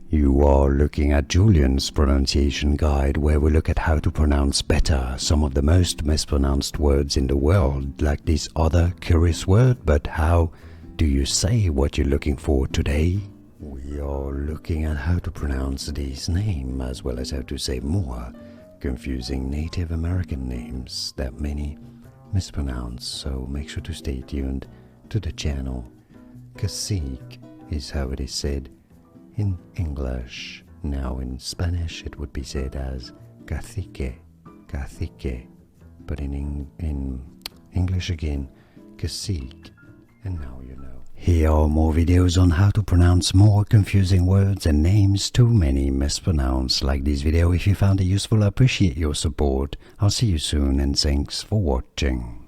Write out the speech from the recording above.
You are looking at Julian's pronunciation guide, where we look at how to pronounce better some of the most mispronounced words in the world, like this other curious word. But how do you say what you're looking for today? We are looking at how to pronounce this name, as well as how to say more confusing Native American names that many mispronounce, so make sure to stay tuned to the channel. Cacique is how it is said in English. Now in Spanish it would be said as cacique, cacique, but in English again, cacique. And now you know. Here are more videos on how to pronounce more confusing words and names too many mispronounced. Like this video if you found it useful. I appreciate your support. I'll see you soon and thanks for watching.